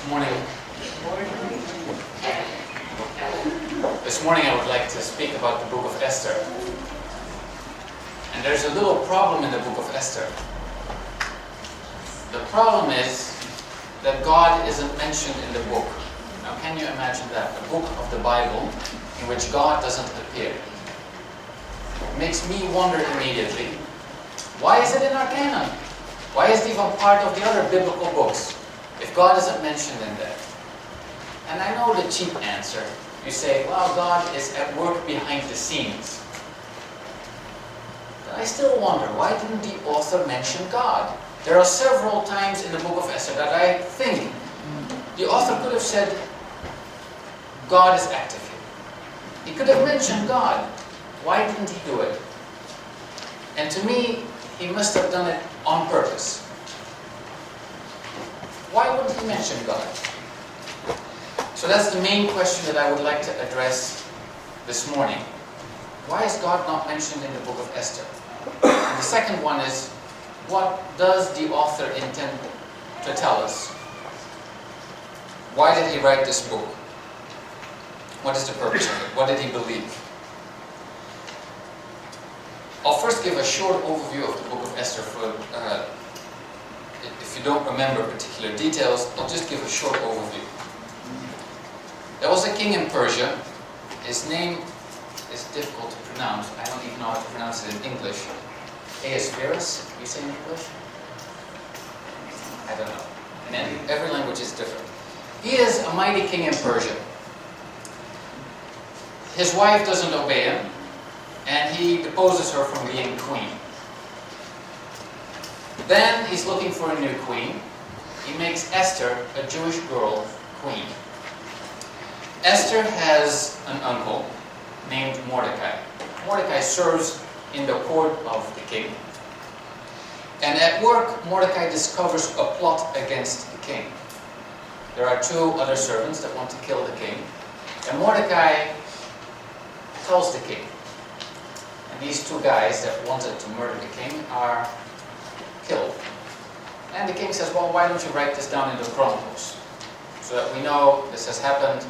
morning. This morning I would like to speak about the book of Esther. And there's a little problem in the book of Esther. The problem is that God isn't mentioned in the book. Now can you imagine that? A book of the Bible in which God doesn't appear. It makes me wonder immediately, why is it in our canon? Why is it even part of the other biblical books if God isn't mentioned in there? And I know the cheap answer. You say, well, God is at work behind the scenes. But I still wonder, why didn't the author mention God? There are several times in the book of Esther that I think the author could have said, God is active here. He could have mentioned God. Why didn't he do it? And to me, he must have done it on purpose. Why wouldn't he mention God? So that's the main question that I would like to address this morning. Why is God not mentioned in the book of Esther? And the second one is, what does the author intend to tell us? Why did he write this book? What is the purpose of it? What did he believe? I'll first give a short overview of the book of Esther. If you don't remember particular details, I'll just give a short overview. There was a king in Persia. His name is difficult to pronounce. I don't even know how to pronounce it in English. Ahasuerus, you say in English? I don't know. And every language is different. He is a mighty king in Persia. His wife doesn't obey him, and he deposes her from being queen. Then he's looking for a new queen. He makes Esther, a Jewish girl, queen. Esther has an uncle named Mordecai. Mordecai serves in the court of the king. And at work, Mordecai discovers a plot against the king. There are two other servants that want to kill the king. And Mordecai tells the king. And these two guys that wanted to murder the king are killed. And the king says, well, why don't you write this down in the Chronicles? So that we know this has happened.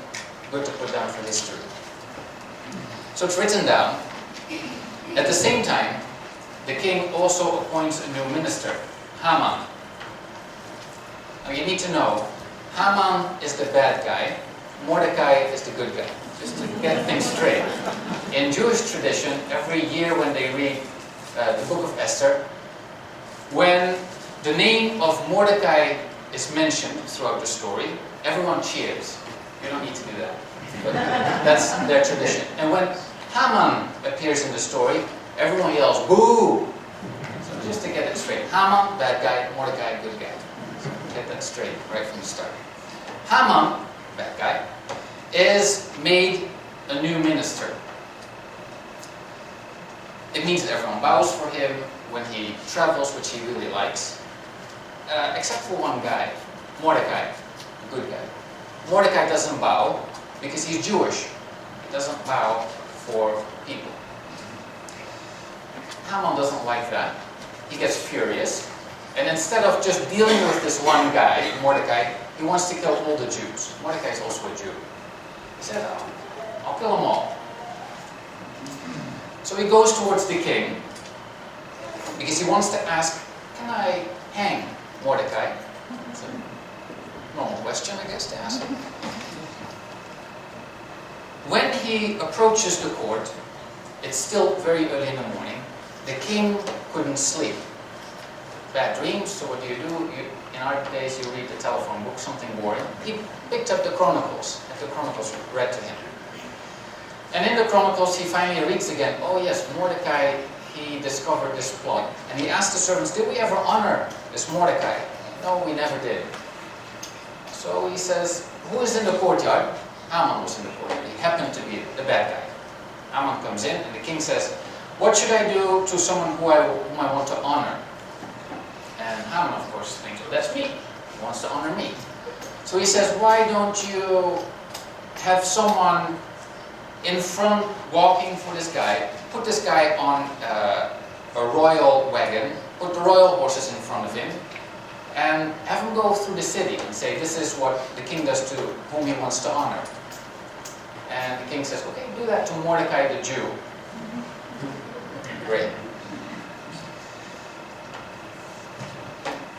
Good to put down for history. So it's written down. At the same time, the king also appoints a new minister, Haman. Now you need to know, Haman is the bad guy, Mordecai is the good guy. Just to get things straight. In Jewish tradition, every year when they read the book of Esther, when the name of Mordecai is mentioned throughout the story, everyone cheers. You don't need to do that. But that's their tradition. And when Haman appears in the story, everyone yells, boo! So just to get it straight. Haman, bad guy, Mordecai, good guy. So get that straight right from the start. Haman, bad guy, is made a new minister. It means that everyone bows for him when he travels, which he really likes. Except for one guy, Mordecai, the good guy. Mordecai doesn't bow because he's Jewish. He doesn't bow for people. Haman doesn't like that. He gets furious. And instead of just dealing with this one guy, Mordecai, he wants to kill all the Jews. Mordecai is also a Jew. He said, I'll kill them all. So he goes towards the king because he wants to ask, can I hang Mordecai? It's a normal question, I guess, to ask. When he approaches the court, it's still very early in the morning. The king couldn't sleep. Bad dreams, so what do? In our days, you read the telephone book, something boring. He picked up the Chronicles, and the Chronicles read to him. And in the Chronicles, he finally reads again, oh yes, Mordecai, he discovered this plot. And he asked the servants, did we ever honor this Mordecai? No, we never did. So he says, who is in the courtyard? Haman was in the courtyard. He happened to be the bad guy. Haman comes in, and the king says, what should I do to someone whom I want to honor? And Haman, of course, thinks, well, that's me. He wants to honor me. So he says, why don't you have someone in front walking for this guy, put this guy on a royal wagon, put the royal horses in front of him, and have him go through the city and say, this is what the king does to whom he wants to honor. And the king says, okay, do that to Mordecai the Jew. Great.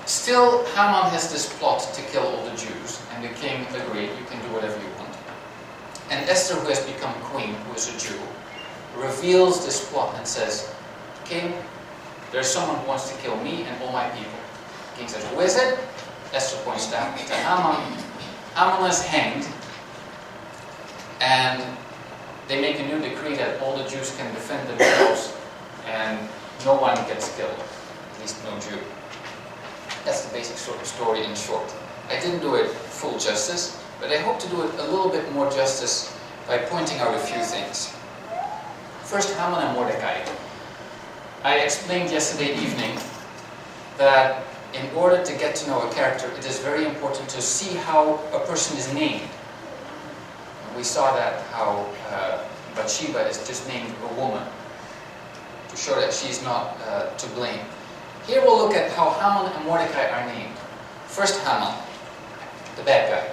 Still, Haman has this plot to kill all the Jews, and the king agreed, you can do whatever you want. And Esther, who has become queen, who is a Jew, reveals this plot and says, king, there's someone who wants to kill me and all my people. The king says, who is it? Esther points out to Haman. Haman is hanged, and they make a new decree that all the Jews can defend themselves and no one gets killed, at least no Jew. That's the basic sort of story in short. I didn't do it full justice, but I hope to do it a little bit more justice by pointing out a few things. First, Haman and Mordecai. I explained yesterday evening that in order to get to know a character, it is very important to see how a person is named. We saw that how Bathsheba is just named a woman, to show that she's not to blame. Here we'll look at how Haman and Mordecai are named. First, Haman, the bad guy.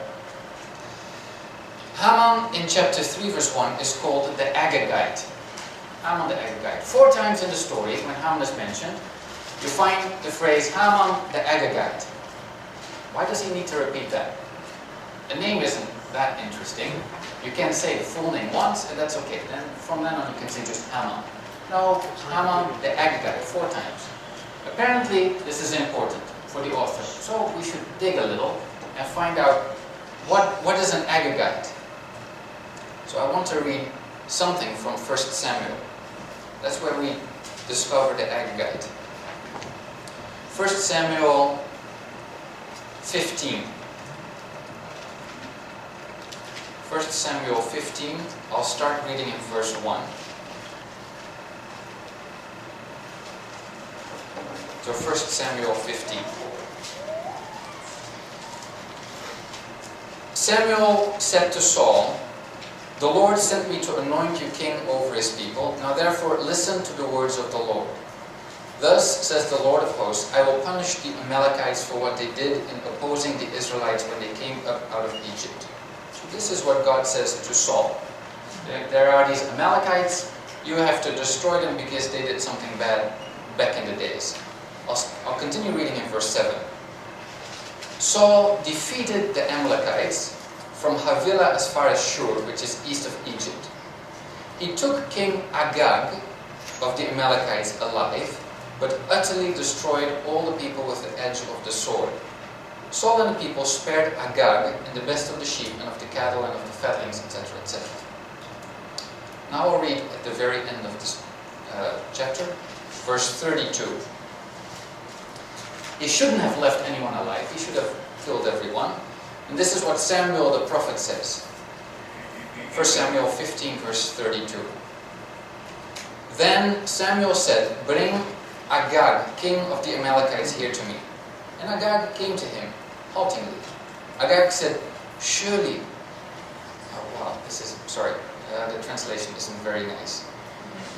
Haman in chapter 3 verse 1 is called the Agagite. Haman the Agagite. 4 times in the story, when Haman is mentioned, you find the phrase Haman the Agagite. Why does he need to repeat that? The name isn't that interesting. You can say the full name once and that's okay. Then from then on you can say just Haman. No, Haman the Agagite, 4 times. Apparently this is important for the author. So we should dig a little and find out what is an Agagite. So I want to read something from 1 Samuel. That's where we discover the Agagite. 1 Samuel 15. 1 Samuel 15, I'll start reading in verse 1. So 1 Samuel 15. Samuel said to Saul, "The Lord sent me to anoint you king over his people. Now therefore listen to the words of the Lord. Thus says the Lord of hosts, I will punish the Amalekites for what they did in opposing the Israelites when they came up out of Egypt." So this is what God says to Saul. There are these Amalekites, you have to destroy them because they did something bad back in the days. I'll continue reading in verse 7. Saul defeated the Amalekites from Havilah as far as Shur, which is east of Egypt. He took King Agag of the Amalekites alive, but utterly destroyed all the people with the edge of the sword. Saul and the people spared Agag and the best of the sheep and of the cattle and of the fatlings, etc., etc. Now I'll read at the very end of this chapter, verse 32. He shouldn't have left anyone alive. He should have killed everyone. And this is what Samuel the prophet says. 1 Samuel 15, verse 32. Then Samuel said, "Bring Agag, king of the Amalekites, here to me." And Agag came to him, haltingly. Agag said, "Surely..." Oh wow, the translation isn't very nice.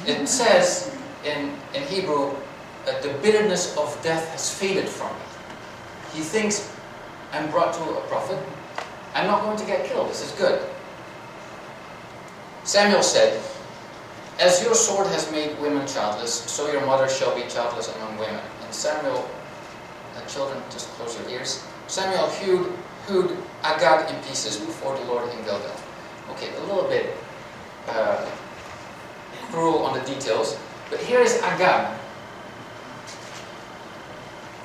It says in Hebrew, the bitterness of death has faded from me. He thinks, I'm brought to a prophet, I'm not going to get killed, this is good. Samuel said, "As your sword has made women childless, so your mother shall be childless among women." And Samuel, children, just close your ears. Samuel hewed Agag in pieces before the Lord in Gilgal. Okay, a little bit cruel on the details, but here is Agag.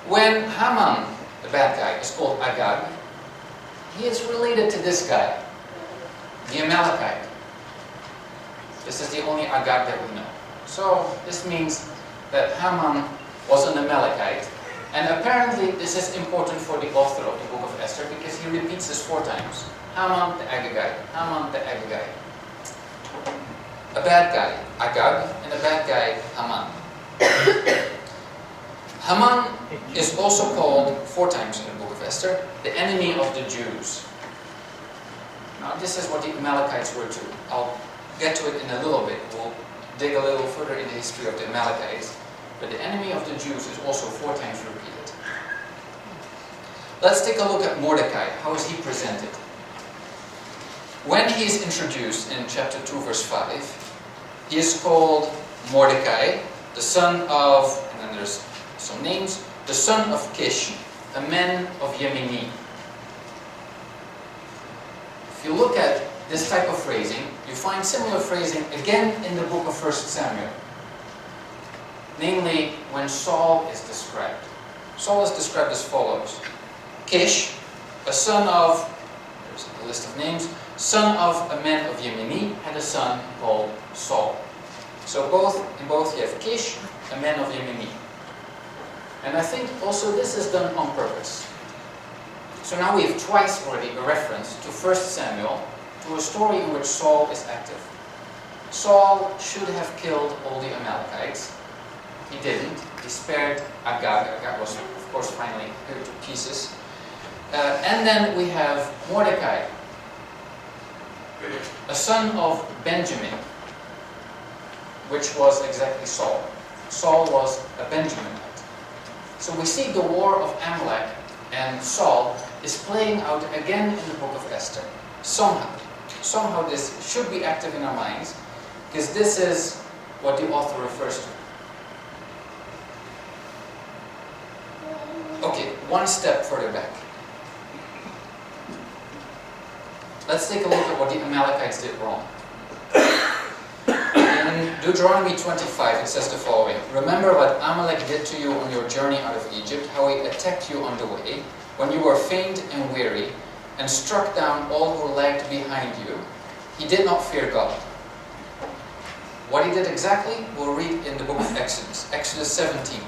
When Haman, the bad guy, is called Agag, he is related to this guy, the Amalekite. This is the only Agag that we know. So this means that Haman was an Amalekite. And apparently this is important for the author of the book of Esther because he repeats this 4 times. Haman the Agagite, Haman the Agagite. A bad guy, Agag, and a bad guy, Haman. Haman is also called 4 times in the book of Esther, the enemy of the Jews. Now this is what the Amalekites were too. I'll get to it in a little bit. We'll dig a little further in the history of the Amalekites. But the enemy of the Jews is also 4 times repeated. Let's take a look at Mordecai. How is he presented? When he is introduced in chapter 2, verse 5, he is called Mordecai, the son of, and then there's some names, the son of Kish, a man of Yemeni. If you look at this type of phrasing, you find similar phrasing again in the book of 1 Samuel. Namely, when Saul is described. Saul is described as follows. Kish, a son of, there's a list of names, son of a man of Yemeni, had a son called Saul. So in both you have Kish, a man of Yemeni. And I think also this is done on purpose. So now we have twice already a reference to 1 Samuel, to a story in which Saul is active. Saul should have killed all the Amalekites. He didn't. He spared Agag. Agag was, of course, finally cut to pieces. And then we have Mordecai, a son of Benjamin, which was exactly Saul. Saul was a Benjaminite. So we see the war of Amalek and Saul is playing out again in the book of Esther. Somehow this should be active in our minds, because this is what the author refers to. Okay, one step further back. Let's take a look at what the Amalekites did wrong. In Deuteronomy 25 it says the following. Remember what Amalek did to you on your journey out of Egypt, how he attacked you on the way, when you were faint and weary, and struck down all who lagged behind you. He did not fear God. What he did exactly, we'll read in the book of Exodus, Exodus 17.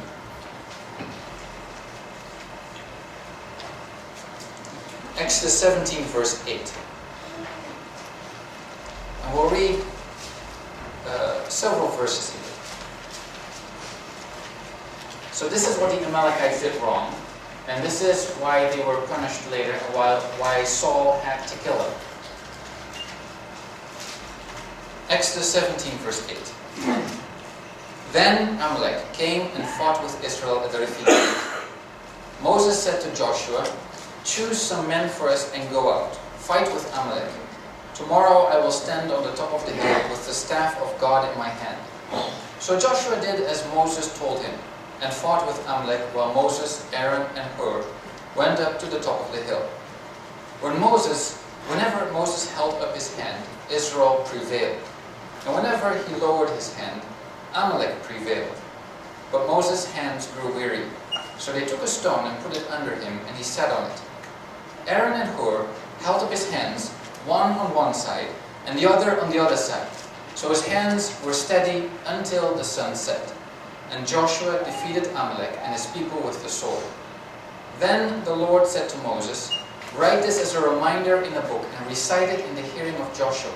Exodus 17 verse 8. And we'll read several verses here. So this is what the Amalekites did wrong, and this is why they were punished later, and why Saul had to kill them. Exodus 17 verse 8. Then Amalek came and fought with Israel at the Rephidim. Moses said to Joshua, choose some men for us and go out, fight with Amalek. Tomorrow I will stand on the top of the hill with the staff of God in my hand. So Joshua did as Moses told him, and fought with Amalek while Moses, Aaron, and Hur went up to the top of the hill. Whenever Moses held up his hand, Israel prevailed. And whenever he lowered his hand, Amalek prevailed. But Moses' hands grew weary. So they took a stone and put it under him, and he sat on it. Aaron and Hur held up his hands, one on one side, and the other on the other side. So his hands were steady until the sun set. And Joshua defeated Amalek and his people with the sword. Then the Lord said to Moses, write this as a reminder in a book and recite it in the hearing of Joshua.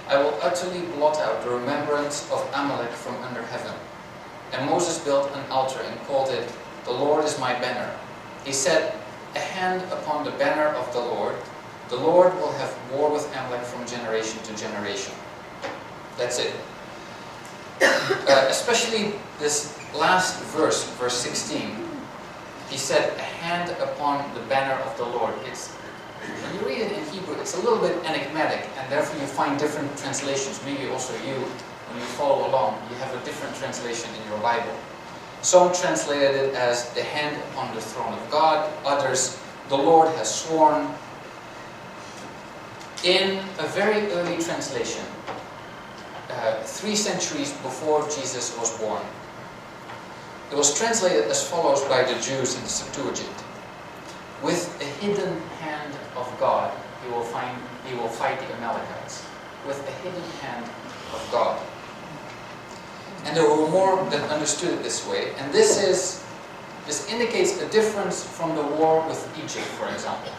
I will utterly blot out the remembrance of Amalek from under heaven. And Moses built an altar and called it, the Lord is my banner. He said, a hand upon the banner of the Lord will have war with Amalek from generation to generation. That's it. Especially this last verse, verse 16. He said, a hand upon the banner of the Lord. When you read it in Hebrew, it's a little bit enigmatic, and therefore you find different translations. Maybe also you, when you follow along, you have a different translation in your Bible. Some translated it as the hand upon the throne of God. Others, the Lord has sworn. In a very early translation, 3 centuries before Jesus was born, it was translated as follows by the Jews in the Septuagint. With a hidden hand of God, he will fight the Amalekites. With a hidden hand of God. And there were more that understood it this way. And this indicates a difference from the war with Egypt, for example.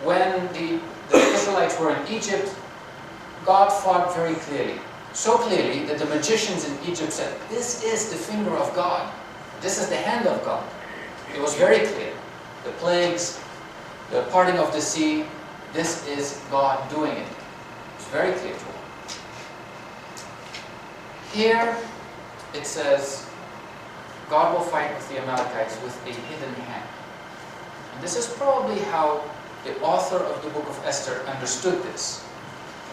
When the Israelites were in Egypt, God fought very clearly. So clearly that the magicians in Egypt said, this is the finger of God. This is the hand of God. It was very clear. The plagues, the parting of the sea, this is God doing it. It's very clear to them. Here it says, God will fight with the Amalekites with a hidden hand. And this is probably how the author of the book of Esther understood this.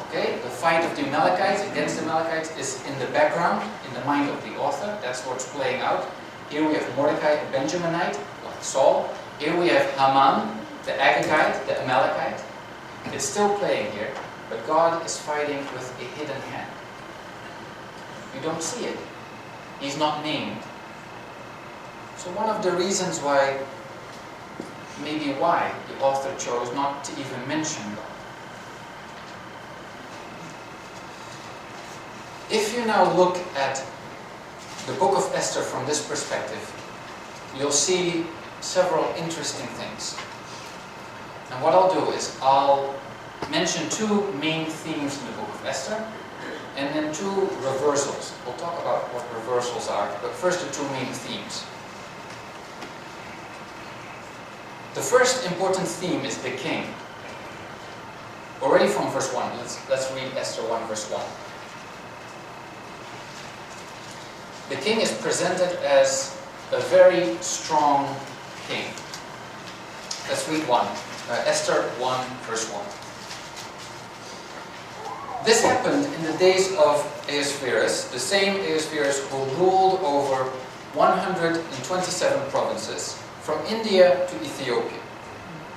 Okay, the fight of the Amalekites against the Amalekites is in the background, in the mind of the author. That's what's playing out. Here we have Mordecai, a Benjaminite, like Saul. Here we have Haman, the Agagite, the Amalekite. It's still playing here, but God is fighting with a hidden hand. You don't see it. He's not named. So one of the reasons why, maybe why, the author chose not to even mention God. If you now look at the book of Esther from this perspective, you'll see several interesting things. And what I'll do is I'll mention two main themes in the book of Esther, and then two reversals. We'll talk about what reversals are, but first the two main themes. The first important theme is the king. Already from verse 1, let's read Esther 1 verse 1. The king is presented as a very strong king. Let's read Esther 1 verse 1. This happened in the days of Ahasuerus, the same Ahasuerus who ruled over 127 provinces, from India to Ethiopia.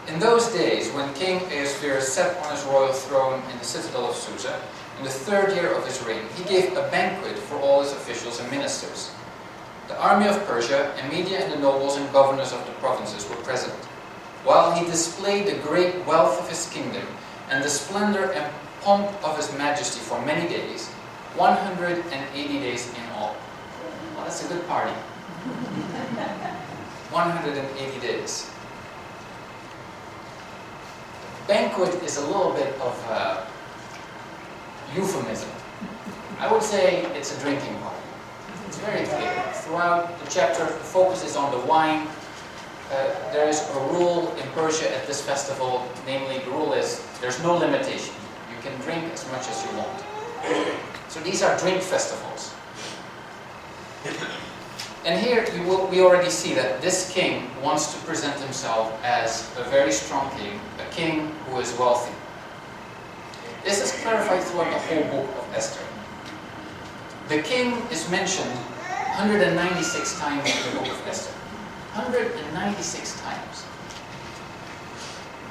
In those days, when King Ahasuerus sat on his royal throne in the citadel of Susa, in the 3rd year of his reign, he gave a banquet for all his officials and ministers. The army of Persia, and Media, and the nobles and governors of the provinces were present, while he displayed the great wealth of his kingdom and the splendor and pomp of his majesty for many days, 180 days in all. Well, that's a good party. 180 days. Banquet is a little bit of a euphemism. I would say it's a drinking party. It's very clear. Throughout the chapter, the focus is on the wine. There is a rule in Persia at this festival, namely the rule is there's no limitation. You can drink as much as you want. So these are drink festivals. And here we already see that this king wants to present himself as a very strong king, a king who is wealthy. This is clarified throughout the whole book of Esther. The king is mentioned 196 times in the book of Esther. 196 times.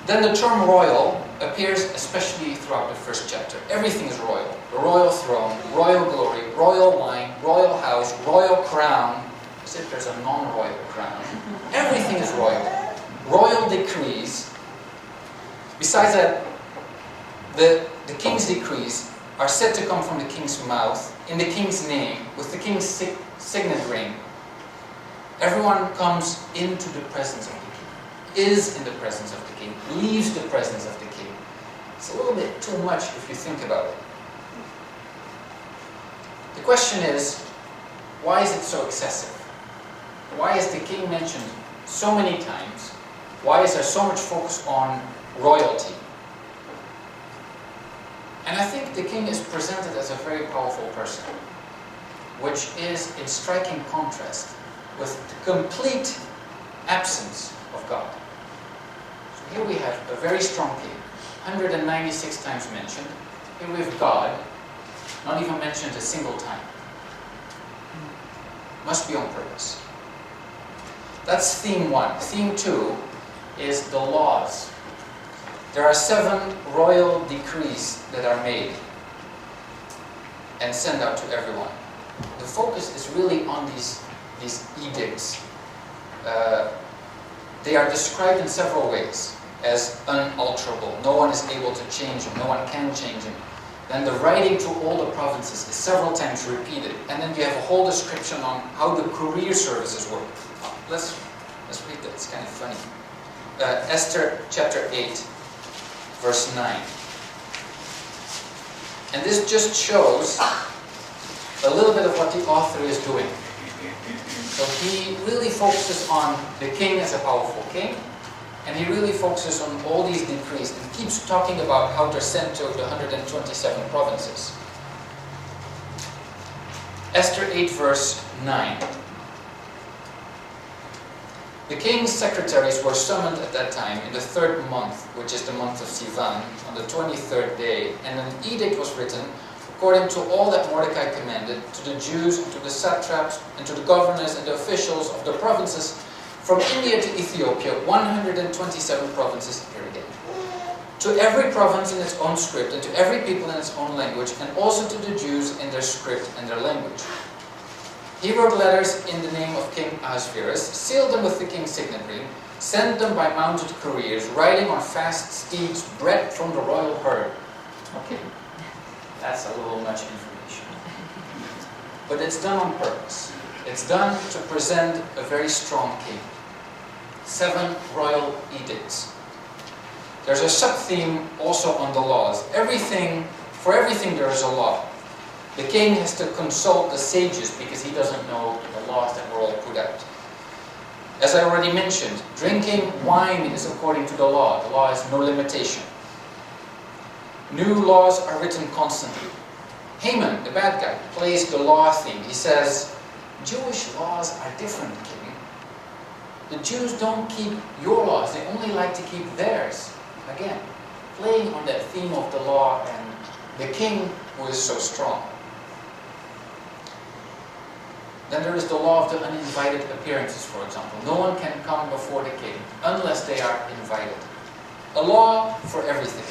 Then the term royal appears especially throughout the first chapter. Everything is royal. The royal throne, royal glory, royal wine, royal house, royal crown. As if there's a non-royal crown. Everything is royal. Royal decrees. Besides that, the king's decrees are said to come from the king's mouth, in the king's name, with the king's signet ring. Everyone comes into the presence of the king, is in the presence of the king, leaves the presence of the king. It's a little bit too much if you think about it. The question is, why is it so excessive? Why is the king mentioned so many times? Why is there so much focus on royalty? And I think the king is presented as a very powerful person, which is in striking contrast with the complete absence of God. So here we have a very strong king, 196 times mentioned. Here we have God, not even mentioned a single time. Must be on purpose. That's theme 1. Theme 2 is the laws. There are 7 royal decrees that are made and sent out to everyone. The focus is really on these edicts. They are described in several ways as unalterable. No one is able to change them. No one can change them. Then the writing to all the provinces is several times repeated. And then you have a whole description on how the courier services work. Let's read that. It's kind of funny. Esther chapter 8, verse 9. And this just shows a little bit of what the author is doing. So he really focuses on the king as a powerful king, and he really focuses on all these decrees and keeps talking about how they're sent to the 127 provinces. Esther 8 verse 9. The king's secretaries were summoned at that time in the 3rd month, which is the month of Sivan, on the 23rd day, and an edict was written according to all that Mordecai commanded, to the Jews, and to the satraps, and to the governors and the officials of the provinces from India to Ethiopia, 127 provinces here again. To every province in its own script, and to every people in its own language, and also to the Jews in their script and their language. He wrote letters in the name of King Ahasuerus, sealed them with the king's signet ring, sent them by mounted couriers, riding on fast steeds bred from the royal herd. Okay, that's a little much information. But it's done on purpose. It's done to present a very strong king. 7 royal edicts. There's a sub-theme also on the laws. For everything there is a law. The king has to consult the sages because he doesn't know the laws that were all put out. As I already mentioned, drinking wine is according to the law. The law has no limitation. New laws are written constantly. Haman, the bad guy, plays the law theme. He says, Jewish laws are different, king. The Jews don't keep your laws. They only like to keep theirs. Again, playing on that theme of the law and the king who is so strong. Then there is the law of the uninvited appearances, for example. No one can come before the king unless they are invited. A law for everything.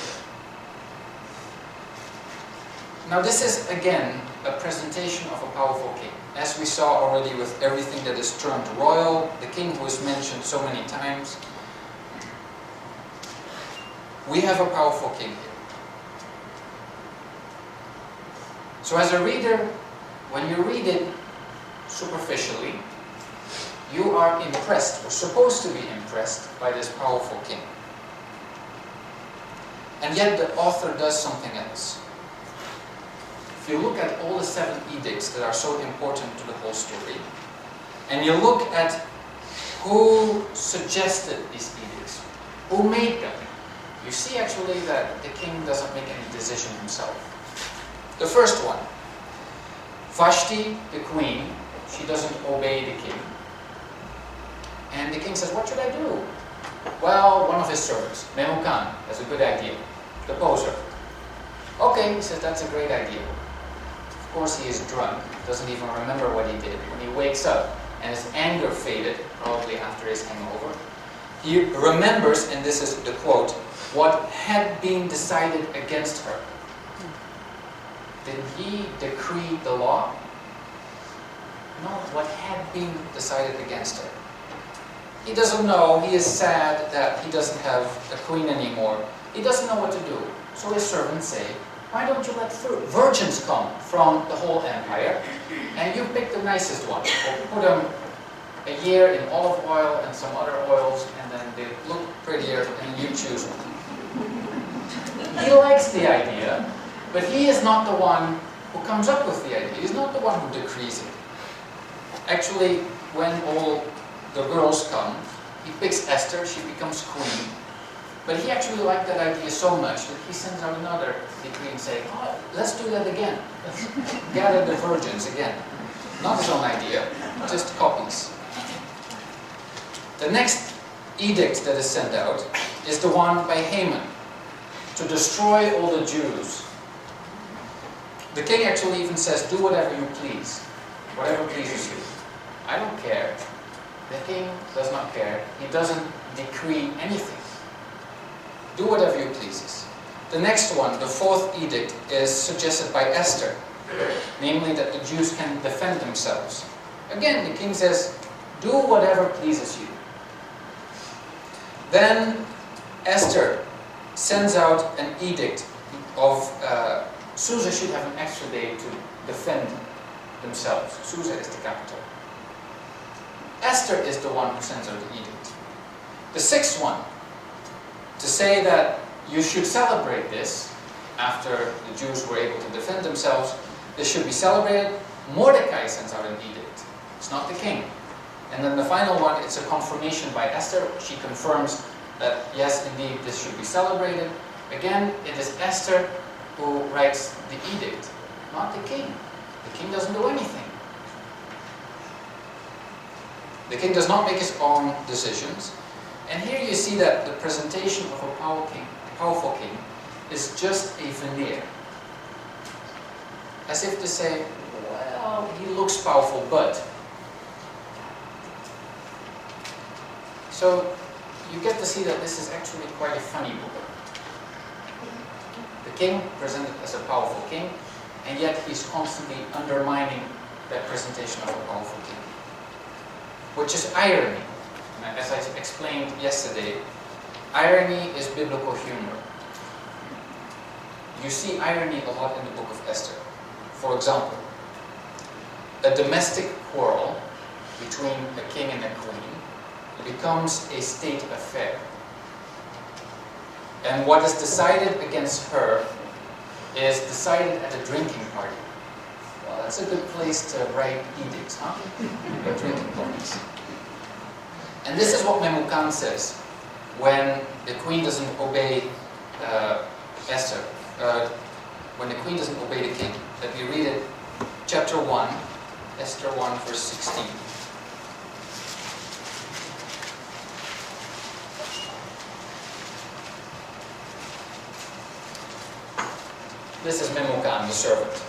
Now this is, again, a presentation of a powerful king. As we saw already with everything that is termed royal, the king who is mentioned so many times, we have a powerful king here. So as a reader, when you read it superficially, you are impressed, or supposed to be impressed, by this powerful king. And yet the author does something else. If you look at all the 7 edicts that are so important to the whole story, and you look at who suggested these edicts, who made them, you see actually that the king doesn't make any decision himself. The first one, Vashti, the queen, she doesn't obey the king. And the king says, what should I do? Well, one of his servants, Memucan, has a good idea. Depose her. Okay, he says, that's a great idea. Of course he is drunk, doesn't even remember what he did. When he wakes up and his anger faded, probably after his hangover, he remembers, and this is the quote, what had been decided against her. Did he decree the law? No, what had been decided against her. He doesn't know, he is sad that he doesn't have a queen anymore. He doesn't know what to do. So his servants say, why don't you let virgins come from the whole empire, and you pick the nicest one. Or put them a year in olive oil and some other oils, and then they look prettier, and you choose one. He likes the idea, but he is not the one who comes up with the idea. He's not the one who decrees it. Actually, when all the girls come, he picks Esther, she becomes queen. But he actually liked that idea so much that he sends out another decree saying, oh, let's do that again. Let's gather the virgins again. Not his own idea, just copies. The next edict that is sent out is the one by Haman, to destroy all the Jews. The king actually even says, do whatever you please, whatever pleases you. I don't care. The king does not care. He doesn't decree anything. Do whatever you pleases. The next one, the 4th edict, is suggested by Esther, namely that the Jews can defend themselves. Again, the king says, do whatever pleases you. Then Esther sends out an edict of Susa should have an extra day to defend themselves. Susa is the capital. Esther is the one who sends out the edict. The 6th one, to say that you should celebrate this after the Jews were able to defend themselves, this should be celebrated. Mordecai sends out an edict. It's not the king. And then the final one, it's a confirmation by Esther. She confirms that yes, indeed, this should be celebrated. Again, it is Esther who writes the edict, not the king. The king doesn't do anything. The king does not make his own decisions. And here you see that the presentation of a powerful king is just a veneer. As if to say, well, he looks powerful, but. So you get to see that this is actually quite a funny book. The king presented as a powerful king, and yet he's constantly undermining that presentation of a powerful king. Which is irony. As I explained yesterday, irony is biblical humor. You see irony a lot in the book of Esther. For example, a domestic quarrel between a king and a queen becomes a state affair. And what is decided against her is decided at a drinking party. Well, that's a good place to write edicts, huh? A drinking parties. And this is what Memucan says when the queen doesn't obey Esther. When the queen doesn't obey the king. Let me read it. Chapter 1, Esther 1, verse 16. This is Memucan, the servant.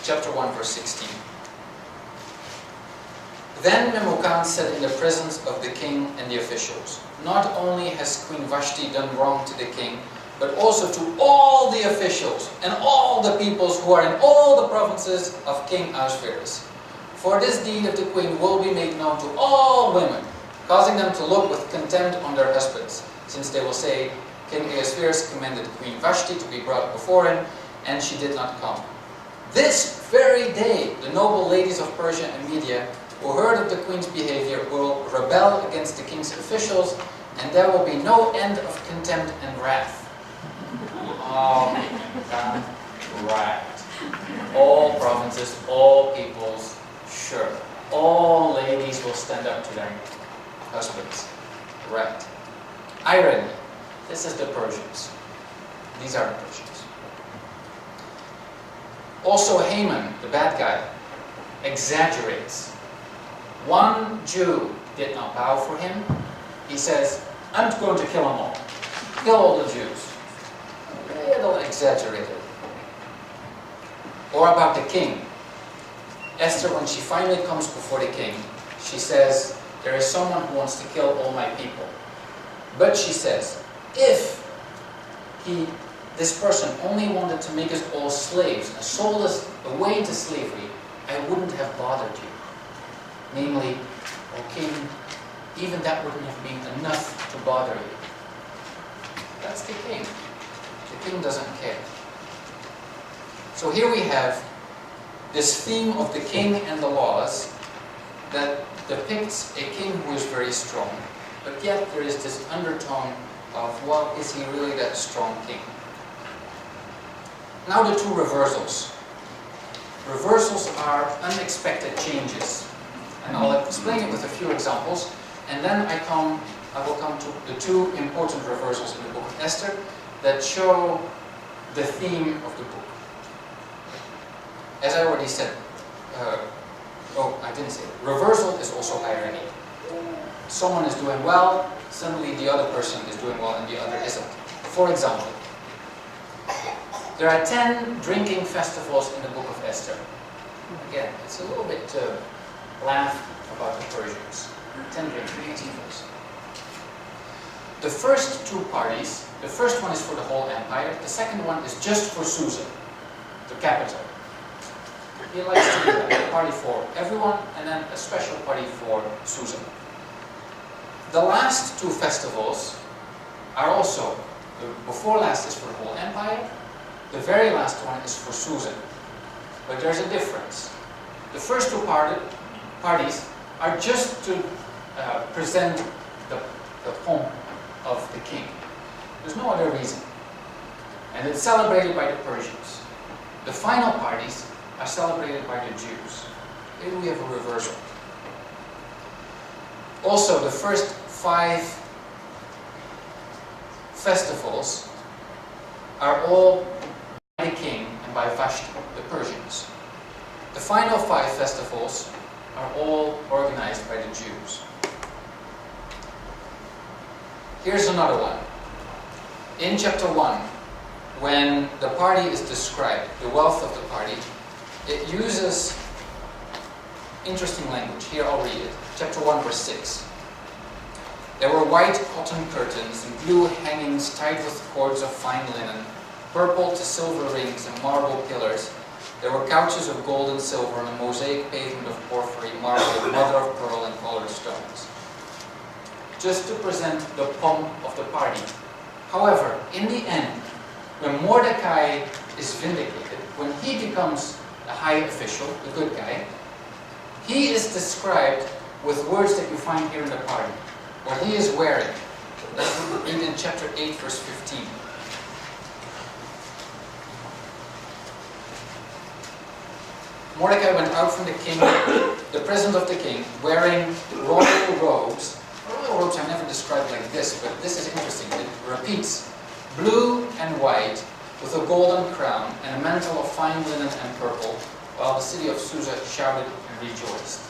Chapter 1, verse 16. Then Memucan said in the presence of the king and the officials, not only has Queen Vashti done wrong to the king, but also to all the officials and all the peoples who are in all the provinces of King Ahasuerus. For this deed of the queen will be made known to all women, causing them to look with contempt on their husbands, since they will say, King Ahasuerus commanded Queen Vashti to be brought before him, and she did not come. This very day, the noble ladies of Persia and Media, who heard of the queen's behavior, will rebel against the king's officials, and there will be no end of contempt and wrath. Oh, right. All provinces, all peoples, sure. All ladies will stand up to their husbands. Right. Irony. This is the Persians. These are the Persians. Also Haman, the bad guy, exaggerates. One Jew did not bow for him. He says, I'm going to kill them all. Kill all the Jews. A little exaggerated. Or about the king. Esther, when she finally comes before the king, she says, there is someone who wants to kill all my people. But she says, if this person only wanted to make us all slaves and sold us away into slavery, I wouldn't have bothered you. Namely, O king, even that wouldn't have been enough to bother you. That's the king. The king doesn't care. So here we have this theme of the king and the laws that depicts a king who is very strong, but yet there is this undertone of, well, is he really that strong king? Now the two reversals. Reversals are unexpected changes. And I'll explain it with a few examples, and then I will come to the two important reversals in the book of Esther that show the theme of the book. As I already said, I didn't say it. Reversal is also irony. Someone is doing well, suddenly the other person is doing well and the other isn't. For example, there are 10 drinking festivals in the book of Esther. Again, it's a little bit to laugh about the Persians. 10 drinking festivals. The first two parties, the first one is for the whole empire, the second one is just for Susa, the capital. He likes to do that, a party for everyone, and then a special party for Susa. The last two festivals are also, the before last is for the whole empire, the very last one is for Susa. But there's a difference. The first two parties are just to present the pomp of the king. There's no other reason. And it's celebrated by the Persians. The final parties are celebrated by the Jews. Here we have a reversal. Also, the first 5 festivals are all by the king and by Vashti, the Persians. The final 5 festivals are all organized by the Jews. Here's another one. In chapter 1, when the party is described, the wealth of the party, it uses interesting language. Here I'll read it. Chapter 1, verse 6. There were white cotton curtains and blue hangings tied with cords of fine linen, purple to silver rings and marble pillars. There were couches of gold and silver and a mosaic pavement of porphyry, marble, mother of pearl and colored stones. Just to present the pomp of the party. However, in the end, when Mordecai is vindicated, when he becomes a high official, the good guy, he is described with words that you find here in the party. What he is wearing. Let's read in chapter 8, verse 15. Mordecai went out from the king, the presence of the king, wearing royal robes. Royal robes are never described like this, but this is interesting. It repeats. Blue and white, with a golden crown, and a mantle of fine linen and purple, while the city of Susa shouted and rejoiced.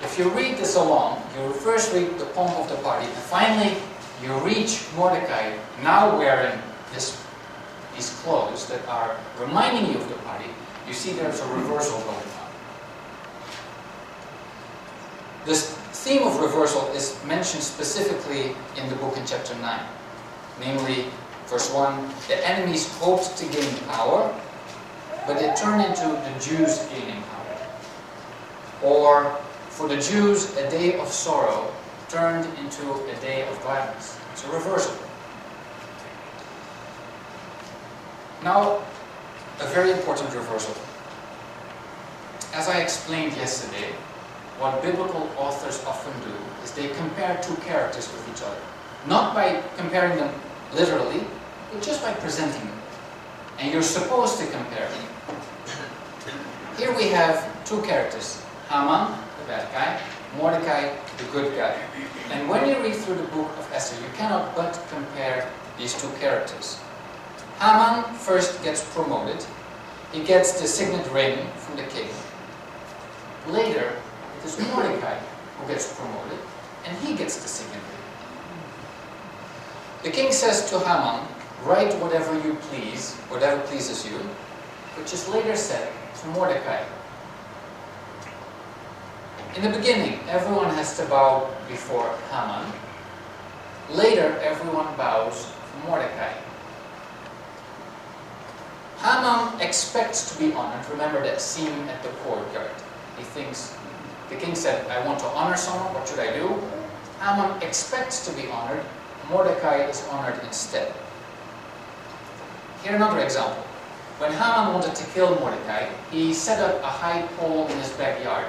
If you read this along, you first read the pomp of the party, and finally you reach Mordecai, now wearing these clothes that are reminding you of the party. You see there's a reversal going on. This theme of reversal is mentioned specifically in the book in chapter 9. Namely, verse 1, the enemies hoped to gain power, but it turned into the Jews gaining power. Or, for the Jews, a day of sorrow turned into a day of gladness. It's a reversal. Now, a very important reversal. As I explained yesterday, what biblical authors often do is they compare two characters with each other. Not by comparing them literally, but just by presenting them. And you're supposed to compare them. Here we have two characters. Haman, the bad guy, Mordecai, the good guy. And when you read through the book of Esther, you cannot but compare these two characters. Haman first gets promoted. He gets the signet ring from the king. Later, it is Mordecai who gets promoted, and he gets the signet ring. The king says to Haman, write whatever you please, whatever pleases you, which is later said to Mordecai. In the beginning, everyone has to bow before Haman. Later, everyone bows for Mordecai. Haman expects to be honored. Remember that scene at the courtyard. He thinks, the king said, I want to honor someone, what should I do? Haman expects to be honored. Mordecai is honored instead. Here another example. When Haman wanted to kill Mordecai, he set up a high pole in his backyard.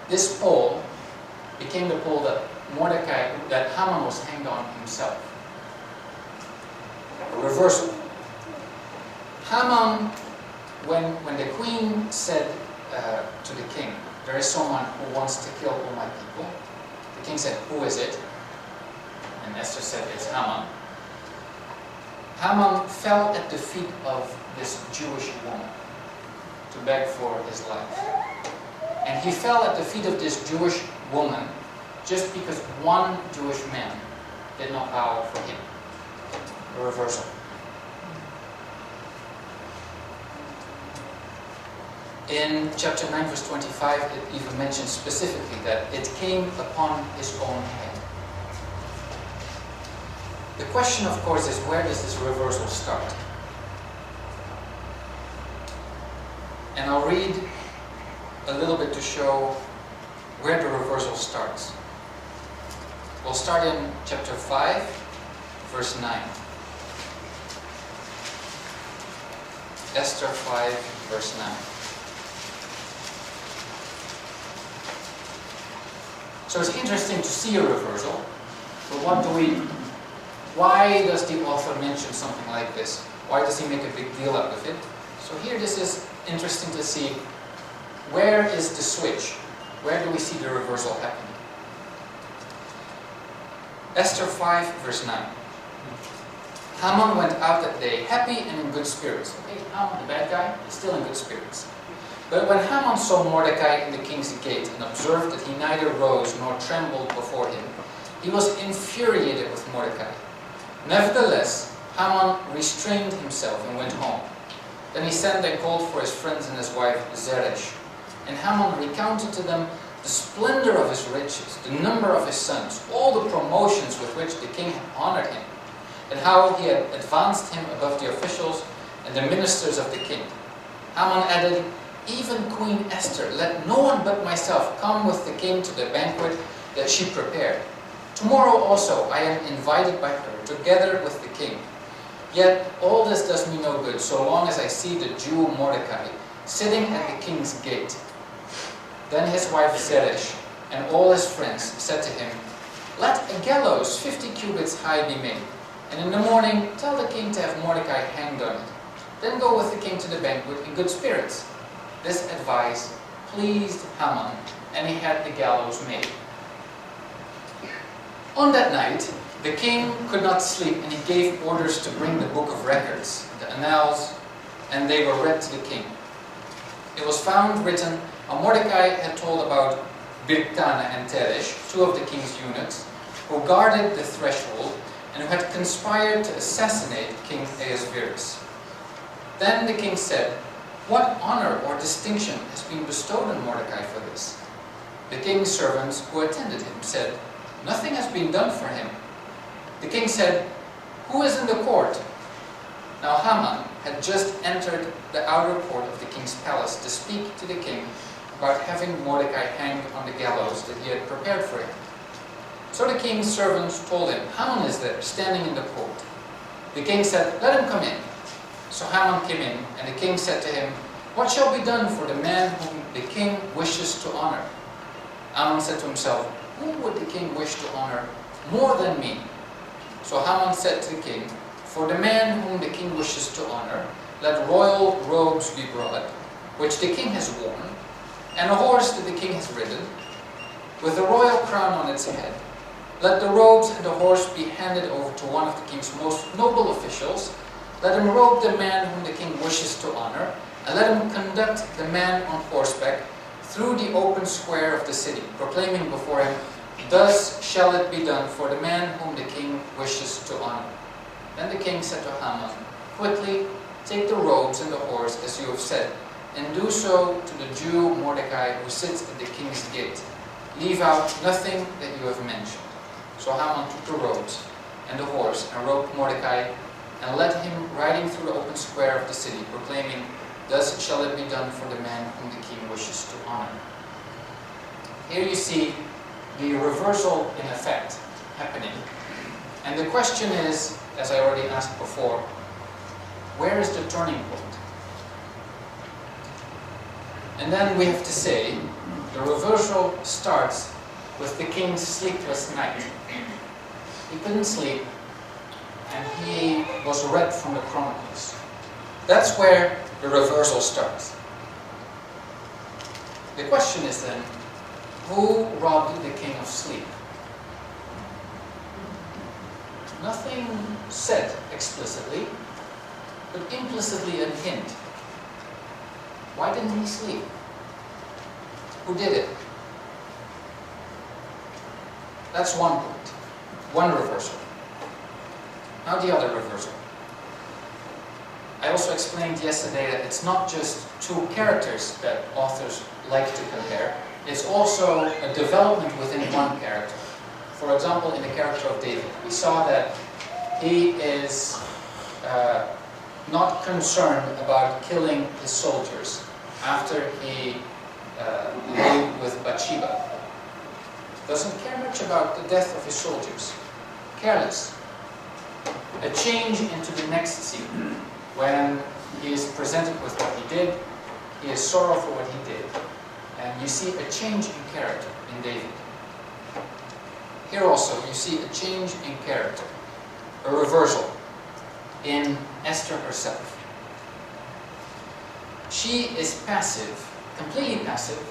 This pole became the pole that Haman was hanged on himself. A reversal. Haman, when the queen said to the king, there is someone who wants to kill all my people, the king said, who is it? And Esther said, it's Haman. Haman fell at the feet of this Jewish woman to beg for his life. And he fell at the feet of this Jewish woman just because one Jewish man did not bow for him. A reversal. In chapter 9, verse 25, it even mentions specifically that it came upon his own head. The question, of course, is where does this reversal start? And I'll read a little bit to show where the reversal starts. We'll start in chapter 5, verse 9. Esther 5, verse 9. So it's interesting to see a reversal, but why does the author mention something like this? Why does he make a big deal out of it? So here this is interesting to see, where is the switch? Where do we see the reversal happening? Esther 5, verse 9. Haman went out that day happy and in good spirits. Okay, Haman, the bad guy, is still in good spirits. But when Haman saw Mordecai in the king's gate and observed that he neither rose nor trembled before him, he was infuriated with Mordecai. Nevertheless, Haman restrained himself and went home. Then he sent and called for his friends and his wife Zeresh. And Haman recounted to them the splendor of his riches, the number of his sons, all the promotions with which the king had honored him, and how he had advanced him above the officials and the ministers of the king. Haman added, "Even Queen Esther, let no one but myself come with the king to the banquet that she prepared. Tomorrow also I am invited by her, together with the king. Yet all this does me no good, so long as I see the Jew Mordecai sitting at the king's gate." Then his wife Zeresh and all his friends said to him, "Let a gallows 50 cubits high be made, and in the morning tell the king to have Mordecai hanged on it. Then go with the king to the banquet in good spirits." This advice pleased Haman, and he had the gallows made. On that night, the king could not sleep, and he gave orders to bring the book of records, the annals, and they were read to the king. It was found written how Mordecai had told about Bigthana and Teresh, two of the king's eunuchs, who guarded the threshold and who had conspired to assassinate King Ahasuerus. Then the king said, "What honor or distinction has been bestowed on Mordecai for this?" The king's servants who attended him said, "Nothing has been done for him." The king said, "Who is in the court?" Now Haman had just entered the outer court of the king's palace to speak to the king about having Mordecai hanged on the gallows that he had prepared for him. So the king's servants told him, "Haman is there, standing in the court." The king said, "Let him come in." So Haman came in, and the king said to him, "What shall be done for the man whom the king wishes to honor?" Haman said to himself, "Whom would the king wish to honor more than me?" So Haman said to the king, "For the man whom the king wishes to honor, let royal robes be brought, which the king has worn, and a horse that the king has ridden, with a royal crown on its head. Let the robes and the horse be handed over to one of the king's most noble officials. Let him robe the man whom the king wishes to honor, and let him conduct the man on horseback through the open square of the city, proclaiming before him, 'Thus shall it be done for the man whom the king wishes to honor.'" Then the king said to Haman, "Quickly take the robes and the horse as you have said, and do so to the Jew Mordecai who sits at the king's gate. Leave out nothing that you have mentioned." So Haman took the robes and the horse and robed Mordecai, and led him riding through the open square of the city, proclaiming, "Thus shall it be done for the man whom the king wishes to honor." Here you see the reversal in effect happening. And the question is, as I already asked before, where is the turning point? And then we have to say, the reversal starts with the king's sleepless night. He couldn't sleep, and he was read from the Chronicles. That's where the reversal starts. The question is then, who robbed the king of sleep? Nothing said explicitly, but implicitly a hint. Why didn't he sleep? Who did it? That's one point, one reversal. Now the other reversal. I also explained yesterday that it's not just two characters that authors like to compare, it's also a development within one character. For example, in the character of David, we saw that he is not concerned about killing his soldiers after he lay with Bathsheba. Doesn't care much about the death of his soldiers. Careless. A change into the next scene, when he is presented with what he did, he is sorrowful for what he did, and you see a change in character in David. Here also you see a change in character, a reversal in Esther herself. She is passive, completely passive,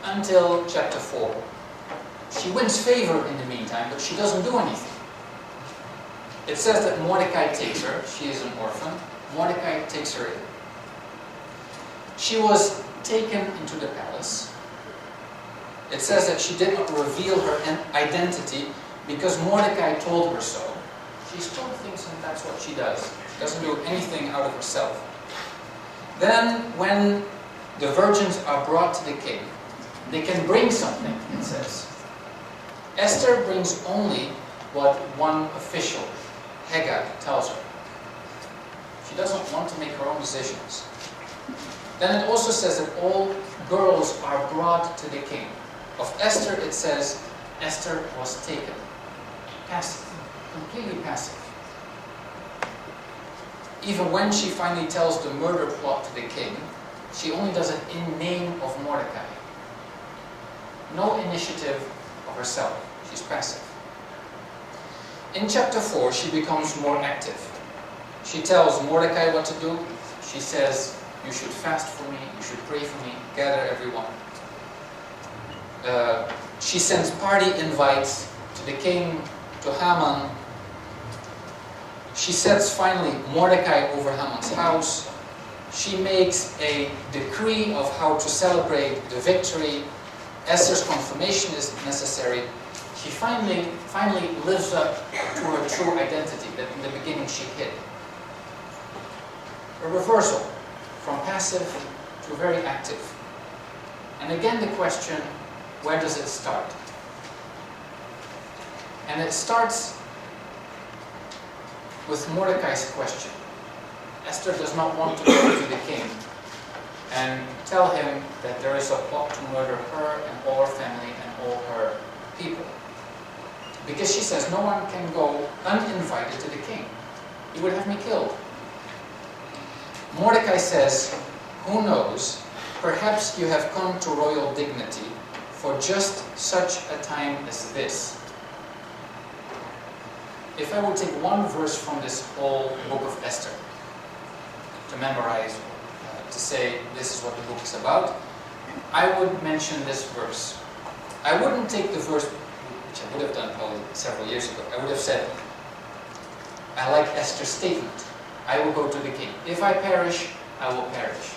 until chapter 4. She wins favor in the meantime, but she doesn't do anything. It says that Mordecai takes her. She is an orphan. Mordecai takes her in. She was taken into the palace. It says that she did not reveal her identity because Mordecai told her so. She's told things and that's what she does. She doesn't do anything out of herself. Then when the virgins are brought to the king, they can bring something, it says. Esther brings only what one official, Haggai, tells her. She doesn't want to make her own decisions. Then it also says that all girls are brought to the king. Of Esther, it says, Esther was taken. Passive. Completely passive. Even when she finally tells the murder plot to the king, she only does it in name of Mordecai. No initiative of herself. She's passive. In chapter 4, she becomes more active. She tells Mordecai what to do. She says, you should fast for me, you should pray for me, gather everyone. She sends party invites to the king, to Haman. She sets finally Mordecai over Haman's house. She makes a decree of how to celebrate the victory. Esther's confirmation is necessary. She finally lives up to her true identity that in the beginning she hid. A reversal from passive to very active. And again the question, where does it start? And it starts with Mordecai's question. Esther does not want to go to the king and tell him that there is a plot to murder her and all her family and all her people. Because she says no one can go uninvited to the king. He would have me killed. Mordecai says, who knows, perhaps you have come to royal dignity for just such a time as this. If I would take one verse from this whole book of Esther to memorize, to say this is what the book is about, I would mention this verse. I wouldn't take the verse, which I would have done probably several years ago. I would have said, I like Esther's statement. I will go to the king. If I perish, I will perish.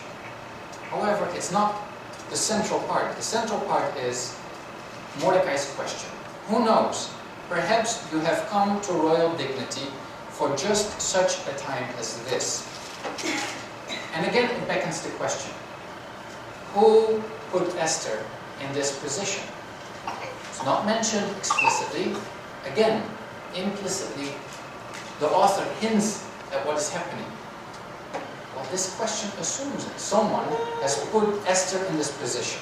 However, it's not the central part. The central part is Mordecai's question. Who knows? Perhaps you have come to royal dignity for just such a time as this. And again, it beckons the question. Who put Esther in this position? It's not mentioned explicitly. Again, implicitly, the author hints at what is happening. Well, this question assumes that someone has put Esther in this position.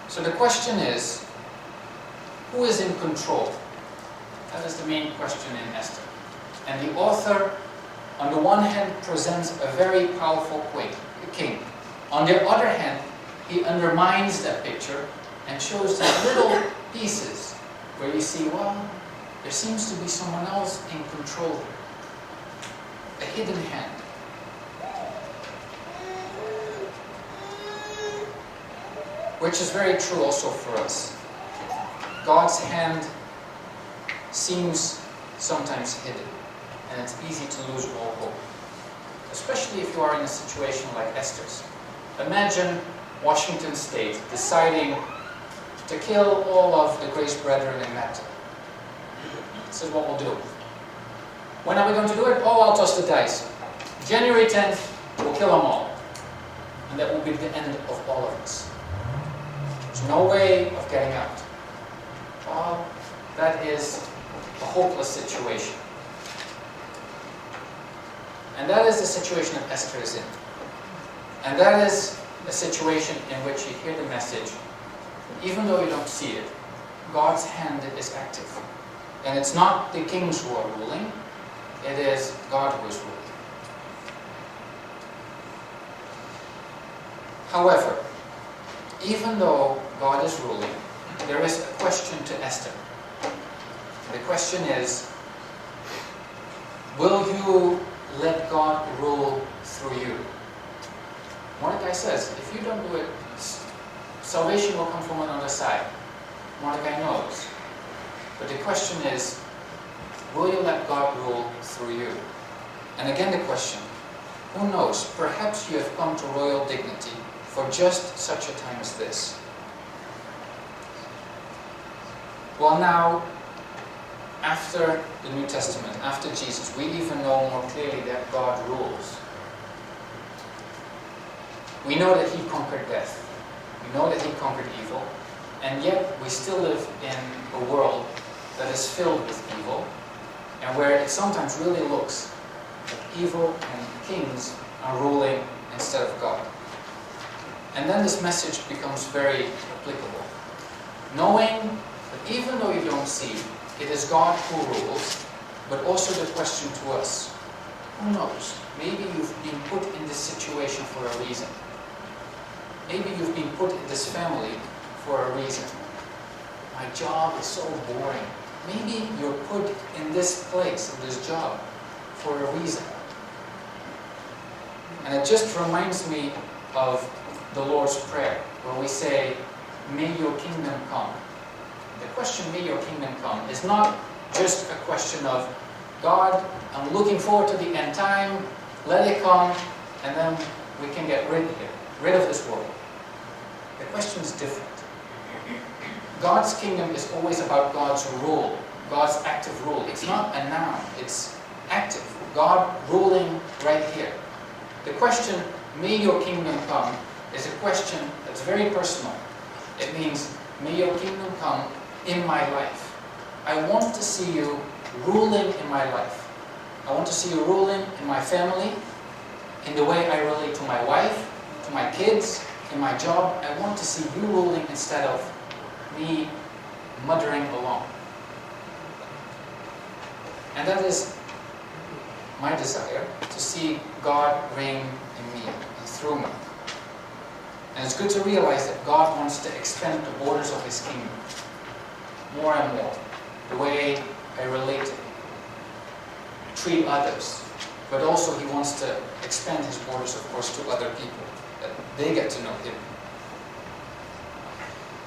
So the question is, who is in control? That is the main question in Esther. And the author, on the one hand, presents a very powerful king. On the other hand, he undermines that picture and shows these little pieces where you see, well, there seems to be someone else in control here. A hidden hand. Which is very true also for us. God's hand seems sometimes hidden, and it's easy to lose all hope. Especially if you are in a situation like Esther's. Imagine Washington State deciding to kill all of the Grace Brethren in Mattoon. This is what we'll do. When are we going to do it? Oh, I'll toss the dice. January 10th, we'll kill them all. And that will be the end of all of us. There's no way of getting out. Well, that is a hopeless situation. And that is the situation that Esther is in. And that is a situation in which you hear the message, even though you don't see it, God's hand is active. And it's not the kings who are ruling, it is God who is ruling. However, even though God is ruling, there is a question to Esther. The question is, will you let God rule through you? Mordecai says, if you don't do it, salvation will come from another side. Mordecai knows. But the question is, will you let God rule through you? And again the question, Who knows, perhaps you have come to royal dignity for just such a time as this. Well, now, after the New Testament, after Jesus, we even know more clearly that God rules. We know that He conquered death. We know that He conquered evil. And yet, we still live in a world that is filled with evil, and where it sometimes really looks like evil and kings are ruling instead of God. And then this message becomes very applicable. Knowing that even though you don't see, it is God who rules, but also the question to us, who knows? Maybe you've been put in this situation for a reason. Maybe you've been put in this family for a reason. My job is so boring. Maybe you're put in this place, in this job, for a reason. And it just reminds me of the Lord's Prayer, where we say, may your kingdom come. The question, may your kingdom come, is not just a question of, God, I'm looking forward to the end time, let it come, and then we can get rid of this world. The question is different. God's kingdom is always about God's rule, God's active rule. It's not a noun, it's active. God ruling right here. The question, may your kingdom come, is a question that's very personal. It means, may your kingdom come in my life. I want to see you ruling in my life. I want to see you ruling in my family, in the way I relate to my wife, to my kids, in my job. I want to see you ruling instead of me muttering along. And that is my desire, to see God reign in me and through me. And it's good to realize that God wants to expand the borders of His kingdom more and more. The way I relate to Him, treat others, but also He wants to expand His borders, of course, to other people, that they get to know Him.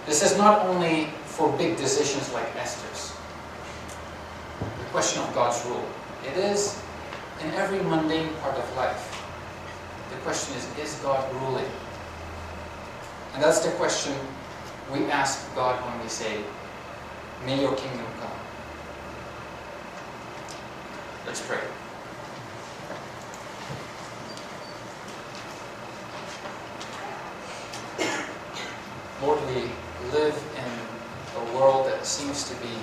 This is not only for big decisions like Esther's, the question of God's rule. It is in every mundane part of life. The question is God ruling? And that's the question we ask God when we say, may your kingdom come. Let's pray. Lord, we live in a world that seems to be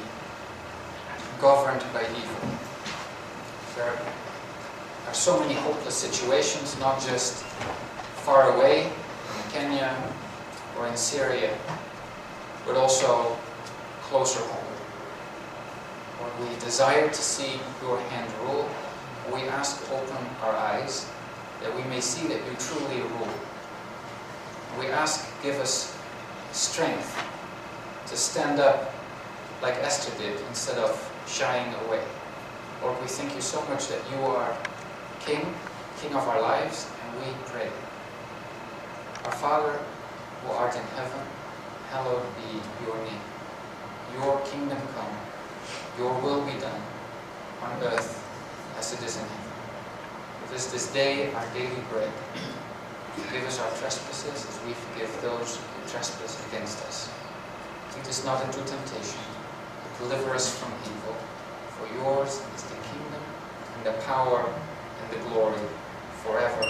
governed by evil. There are so many hopeless situations, not just far away in Kenya or in Syria, but also closer home. Lord, we desire to see your hand rule. We ask, open our eyes, that we may see that you truly rule. We ask, give us strength to stand up like Esther did instead of shying away. Lord, we thank you so much that you are King of our lives, and we pray. Our Father, who art in heaven, hallowed be your name. Your kingdom come, your will be done, on earth as it is in heaven. Give us this day our daily bread. Forgive us our trespasses as we forgive those who trespass against us. Lead us not into temptation, but deliver us from evil. For yours is the kingdom, and the power, and the glory, forever.